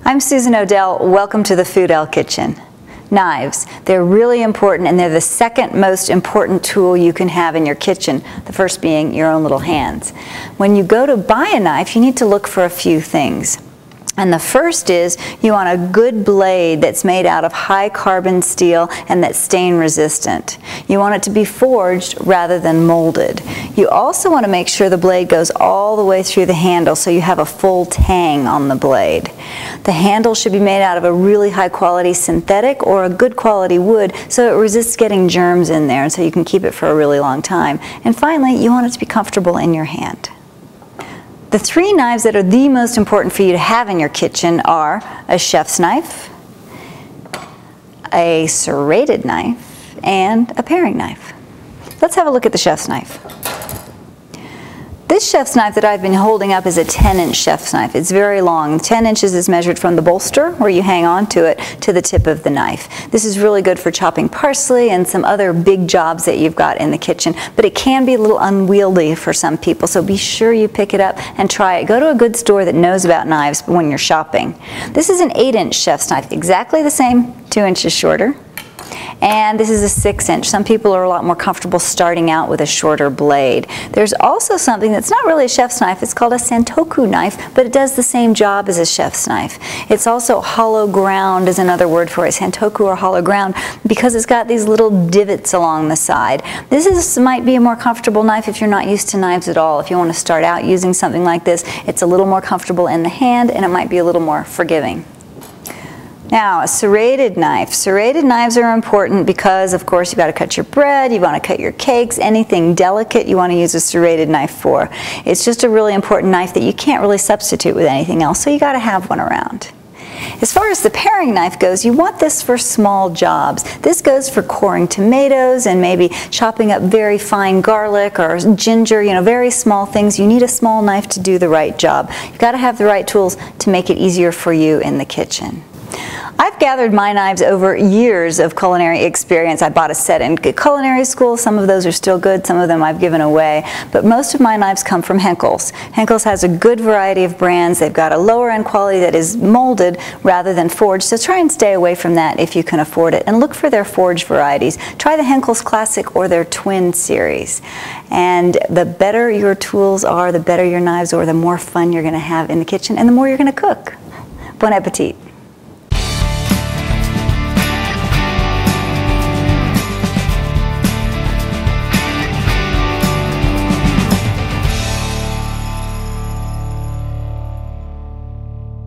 I'm Susan Odell. Welcome to the Foodell Kitchen. Knives, they're really important, and they're the second most important tool you can have in your kitchen, the first being your own little hands. When you go to buy a knife, you need to look for a few things. And the first is you want a good blade that's made out of high carbon steel and that's stain resistant. You want it to be forged rather than molded. You also want to make sure the blade goes all the way through the handle so you have a full tang on the blade. The handle should be made out of a really high quality synthetic or a good quality wood so it resists getting germs in there and so you can keep it for a really long time. And finally, you want it to be comfortable in your hand. The three knives that are the most important for you to have in your kitchen are a chef's knife, a serrated knife, and a paring knife. Let's have a look at the chef's knife. This chef's knife that I've been holding up is a 10-inch chef's knife. It's very long. 10 inches is measured from the bolster, where you hang on to it, to the tip of the knife. This is really good for chopping parsley and some other big jobs that you've got in the kitchen, but it can be a little unwieldy for some people, so be sure you pick it up and try it. Go to a good store that knows about knives when you're shopping. This is an 8-inch chef's knife, exactly the same, 2 inches shorter. And this is a 6-inch. Some people are a lot more comfortable starting out with a shorter blade. There's also something that's not really a chef's knife. It's called a Santoku knife, but it does the same job as a chef's knife. It's also hollow ground is another word for it, Santoku or hollow ground, because it's got these little divots along the side. This might be a more comfortable knife if you're not used to knives at all. If you want to start out using something like this, it's a little more comfortable in the hand and it might be a little more forgiving. Now, a serrated knife. Serrated knives are important because, of course, you've got to cut your bread, you want to cut your cakes, anything delicate you want to use a serrated knife for. It's just a really important knife that you can't really substitute with anything else, so you got to have one around. As far as the paring knife goes, you want this for small jobs. This goes for coring tomatoes and maybe chopping up very fine garlic or ginger, very small things. You need a small knife to do the right job. You've got to have the right tools to make it easier for you in the kitchen. I've gathered my knives over years of culinary experience. I bought a set in culinary school. Some of those are still good, some of them I've given away, but most of my knives come from Henckels. Henckels has a good variety of brands. They've got a lower end quality that is molded rather than forged, so try and stay away from that if you can afford it, and look for their forged varieties. Try the Henckels Classic or their Twin series. And the better your tools are, the better your knives are, the more fun you're going to have in the kitchen and the more you're going to cook. Bon appetit.